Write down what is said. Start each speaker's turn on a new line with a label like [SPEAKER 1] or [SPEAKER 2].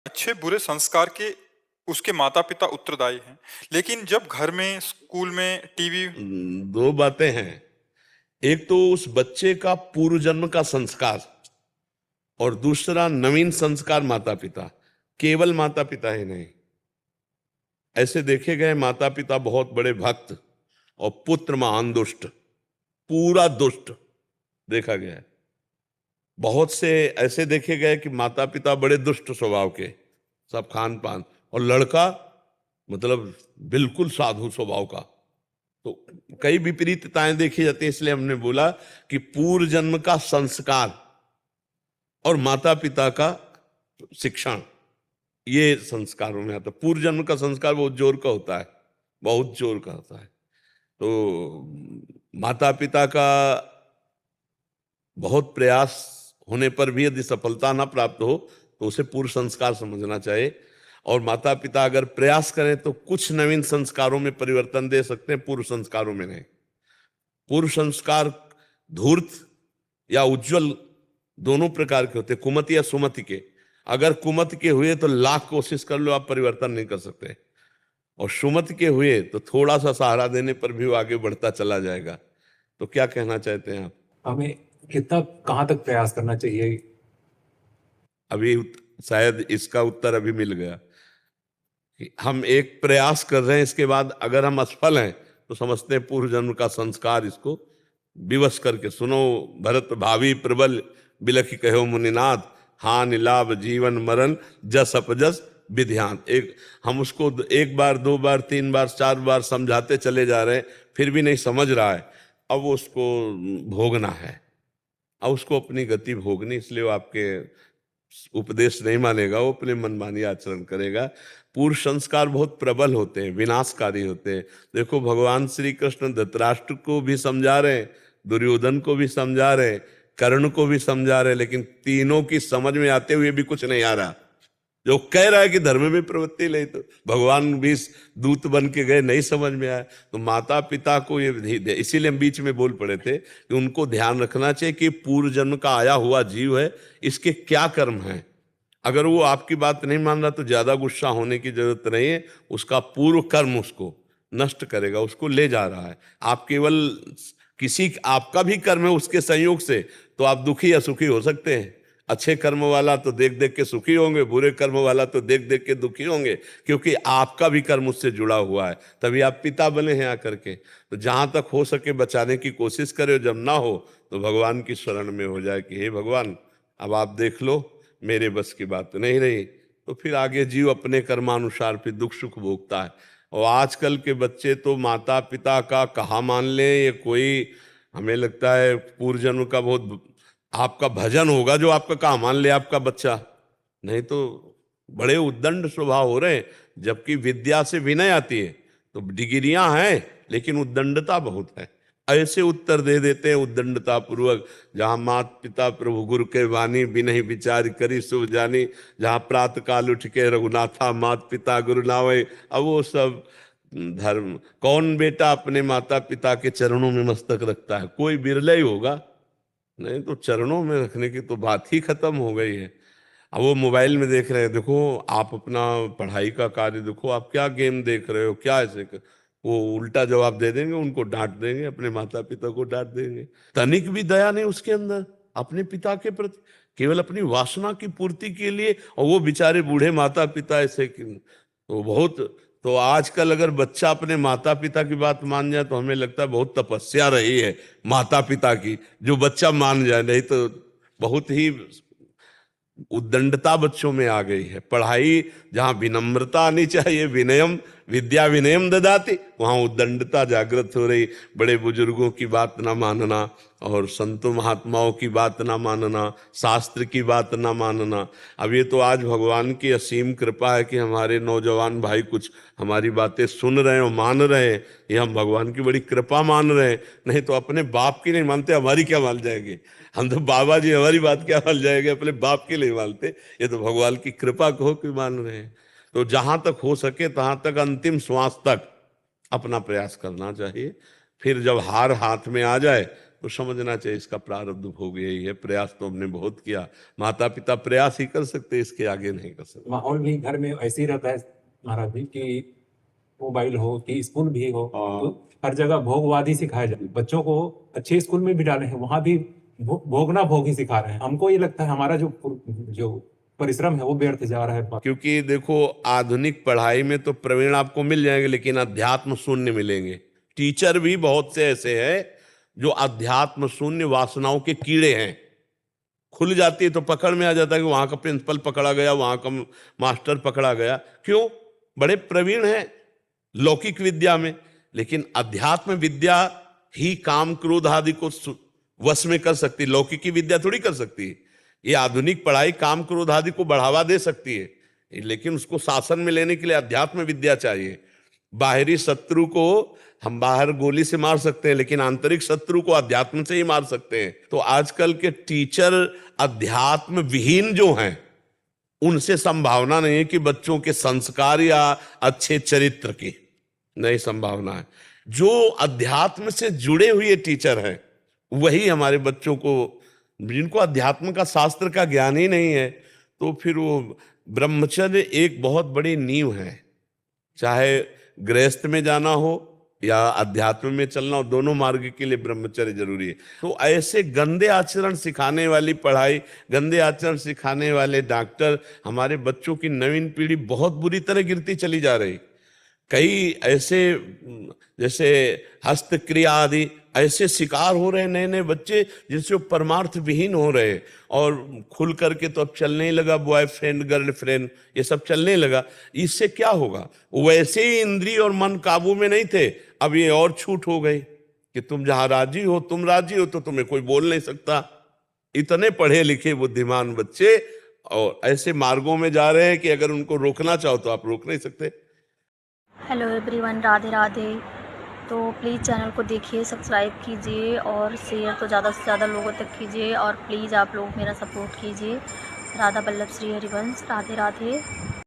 [SPEAKER 1] अच्छे बुरे संस्कार के उसके माता-पिता उत्तरदायी हैं। लेकिन जब घर में, स्कूल में, टीवी
[SPEAKER 2] दो बातें हैं। एक तो उस बच्चे का पूर्व जन्म का संस्कार और दूसरा नवीन संस्कार माता पिता। केवल माता पिता ही नहीं, ऐसे देखे गए माता पिता बहुत बड़े भक्त और पुत्र महान दुष्ट, पूरा दुष्ट देखा गया है। बहुत से ऐसे देखे गए कि माता पिता बड़े दुष्ट स्वभाव के, सब खान पान, और लड़का मतलब बिल्कुल साधु स्वभाव का। तो कई विपरीतताएं देखी जाती है, इसलिए हमने बोला कि पूर्व जन्म का संस्कार और माता पिता का शिक्षण, ये संस्कारों में आता है। पूर्व जन्म का संस्कार बहुत जोर का होता है, बहुत जोर का होता है। तो माता पिता का बहुत प्रयास होने पर भी यदि सफलता ना प्राप्त हो तो उसे पूर्व संस्कार समझना चाहिए। और माता पिता अगर प्रयास करें तो कुछ नवीन संस्कारों में परिवर्तन दे सकते हैं, पूर्व संस्कारों में नहीं। पूर्व संस्कार धूर्त या उज्जवल दोनों प्रकार के होते, कुमति या सुमति के। अगर कुमति के हुए तो लाख कोशिश कर लो, आप परिवर्तन नहीं कर सकते। और सुमति के हुए तो थोड़ा सा सहारा देने पर भी वो आगे बढ़ता चला जाएगा। तो क्या कहना चाहते हैं आप?
[SPEAKER 3] हमें कितना कहाँ तक प्रयास करना चाहिए?
[SPEAKER 2] अभी शायद इसका उत्तर अभी मिल गया कि हम एक प्रयास कर रहे हैं, इसके बाद अगर हम असफल हैं तो समझते हैं पूर्व जन्म का संस्कार, इसको विवश करके सुनो भरत भावी प्रबल बिलखि कहो मुनिनाथ, हानि लाभ जीवन मरण जस अपजस विध्यान। एक हम उसको एक बार, दो बार, तीन बार, चार बार समझाते चले जा रहे हैं, फिर भी नहीं समझ रहा है। अब उसको भोगना है, अब उसको अपनी गति भोगनी, इसलिए वो आपके उपदेश नहीं मानेगा, वो अपने मनमानी आचरण करेगा। पूर्व संस्कार बहुत प्रबल होते हैं, विनाशकारी होते हैं। देखो भगवान श्री कृष्ण धृतराष्ट्र को भी समझा रहे हैं, दुर्योधन को भी समझा रहे हैं, कर्ण को भी समझा रहे हैं, लेकिन तीनों की समझ में आते हुए भी कुछ नहीं आ रहा। जो कह रहा है कि धर्म में प्रवृत्ति ले, तो भगवान भी दूत बन के गए, नहीं समझ में आया। तो माता पिता को ये, इसीलिए हम बीच में बोल पड़े थे कि उनको ध्यान रखना चाहिए कि पूर्व जन्म का आया हुआ जीव है, इसके क्या कर्म हैं। अगर वो आपकी बात नहीं मान रहा तो ज्यादा गुस्सा होने की जरूरत नहीं है। उसका पूर्व कर्म उसको नष्ट करेगा, उसको ले जा रहा है। आप केवल किसी, आपका भी कर्म है उसके संयोग से, तो आप दुखी या सुखी हो सकते हैं। अच्छे कर्म वाला तो देख देख के सुखी होंगे, बुरे कर्म वाला तो देख देख के दुखी होंगे, क्योंकि आपका भी कर्म उससे जुड़ा हुआ है, तभी आप पिता बने हैं आकर के। तो जहां तक हो सके बचाने की कोशिश करें, जब ना हो तो भगवान की शरण में हो जाए कि हे भगवान अब आप देख लो, मेरे बस की बात नहीं रही। तो फिर आगे जीव अपने कर्मानुसार फिर दुख सुख भोगता है। और आजकल के बच्चे तो माता पिता का कहा मान ले, ये कोई, हमें लगता है पूर्व जन्म का बहुत आपका भजन होगा जो आपका कहा मान ले आपका बच्चा। नहीं तो बड़े उद्दंड स्वभाव हो रहे हैं, जबकि विद्या से विनय आती है। तो डिग्रियां हैं लेकिन उद्दंडता बहुत है। ऐसे उत्तर दे देते हैं उद्दंडता पूर्वक, जहां मात पिता प्रभु गुरु के वाणी बिनहि विचार करी शुभ जानी, जहां प्रातः काल उठ के रघुनाथा मात पिता गुरु नावे। अब वो सब धर्म, कौन बेटा अपने माता पिता के चरणों में मस्तक रखता है? कोई बिरला ही होगा, नहीं तो चरणों में रखने की तो बात ही खत्म हो गई है। अब वो मोबाइल में देख रहे हैं, देखो आप अपना पढ़ाई का कार्य देखो, आप क्या गेम देख रहे हो, क्या ऐसे वो उल्टा जवाब दे देंगे, उनको डांट देंगे, अपने माता पिता को डांट देंगे। तनिक भी दया नहीं उसके अंदर अपने पिता के प्रति, केवल अपनी वासना की पूर्ति के लिए। और वो बेचारे बूढ़े माता पिता ऐसे तो बहुत, तो आजकल अगर बच्चा अपने माता पिता की बात मान जाए तो हमें लगता है बहुत तपस्या रही है माता पिता की, जो बच्चा मान जाए। नहीं तो बहुत ही उद्दंडता बच्चों में आ गई है। पढ़ाई जहां विनम्रता आनी चाहिए, विनयम विद्या विनयम ददाति, वहां उद्दंडता जागृत हो रही। बड़े बुजुर्गों की बात ना मानना, और संतों महात्माओं की बात ना मानना, शास्त्र की बात ना मानना। अब ये तो आज भगवान की असीम कृपा है कि हमारे नौजवान भाई कुछ हमारी बातें सुन रहे हैं और मान रहे हैं, ये हम भगवान की बड़ी कृपा मान रहे हैं। नहीं तो अपने बाप की नहीं मानते, हमारी क्या मान जाएंगे? हम तो बाबा जी हमारी बात क्या मान जाएंगे, अपने बाप की नहीं मानते। ये तो भगवान की कृपा को कि मान रहे हैं। तो जहां तक हो सके तहां तक अंतिम श्वास तक अपना प्रयास करना चाहिए। फिर जब हार हाथ में आ जाए तो समझना चाहिए इसका प्रारब्ध भोग यही है। प्रयास तो हमने बहुत किया, माता पिता प्रयास ही कर सकते, इसके आगे नहीं कर सकते।
[SPEAKER 3] माहौल भी घर में ऐसे ही रहता है महाराज जी कि मोबाइल हो कि स्कूल भी हो तो हर जगह भोगवाद ही सिखाया जाए। बच्चों को अच्छे स्कूल में भी डाले हैं, वहां भी भोगना भोग ही सिखा रहे हैं। हमको ये लगता है हमारा जो परिश्रम है वो व्यर्थ जा रहा है।
[SPEAKER 2] क्योंकि देखो, आधुनिक पढ़ाई में तो प्रवीण आपको मिल जाएंगे, लेकिन अध्यात्म शून्य मिलेंगे। टीचर भी बहुत से ऐसे हैं जो अध्यात्म शून्य वासनाओं के कीड़े हैं। खुल जाती है तो पकड़ में आ जाता है कि वहां का प्रिंसिपल पकड़ा गया, वहां का मास्टर पकड़ा गया। क्यों? बड़े प्रवीण हैं लौकिक विद्या में, लेकिन अध्यात्म विद्या ही काम क्रोध आदि को वश में कर सकती, लौकिकी विद्या थोड़ी कर सकती है। ये आधुनिक पढ़ाई काम क्रोध आदि को बढ़ावा दे सकती है, लेकिन उसको शासन में लेने के लिए अध्यात्म विद्या चाहिए। बाहरी शत्रु को हम बाहर गोली से मार सकते हैं, लेकिन आंतरिक शत्रु को अध्यात्म से ही मार सकते हैं। तो आजकल के टीचर अध्यात्म विहीन जो हैं, उनसे संभावना नहीं है कि बच्चों के संस्कार या अच्छे चरित्र की नहीं संभावना है। जो अध्यात्म से जुड़े हुए टीचर हैं वही हमारे बच्चों को, जिनको अध्यात्म का शास्त्र का ज्ञान ही नहीं है, तो फिर वो ब्रह्मचर्य एक बहुत बड़ी नींव है। चाहे गृहस्थ में जाना हो या अध्यात्म में चलना हो, दोनों मार्ग के लिए ब्रह्मचर्य जरूरी है। तो ऐसे गंदे आचरण सिखाने वाली पढ़ाई, गंदे आचरण सिखाने वाले डॉक्टर, हमारे बच्चों की नवीन पीढ़ी बहुत बुरी तरह गिरती चली जा रही। कई ऐसे जैसे हस्तक्रिया आदि ऐसे शिकार हो रहे नए नए बच्चे, जिनसे वो परमार्थ विहीन हो रहे, और खुल करके तो अब चलने ही लगा बॉयफ्रेंड गर्लफ्रेंड, ये सब चलने लगा। इससे क्या होगा? वैसे ही इंद्रिय और मन काबू में नहीं थे, अब ये और छूट हो गई कि तुम जहां राजी हो, तुम राजी हो तो तुम्हें कोई बोल नहीं सकता। इतने पढ़े लिखे बुद्धिमान बच्चे और ऐसे मार्गों में जा रहे हैं कि अगर उनको रोकना चाहो तो आप रोक नहीं सकते।
[SPEAKER 4] Hello everyone, Radhe Radhe. तो प्लीज़ चैनल को देखिए, सब्सक्राइब कीजिए और शेयर तो ज़्यादा से ज़्यादा लोगों तक कीजिए, और प्लीज़ आप लोग मेरा सपोर्ट कीजिए। राधा बल्लभ श्री हरिवंश, राधे राधे।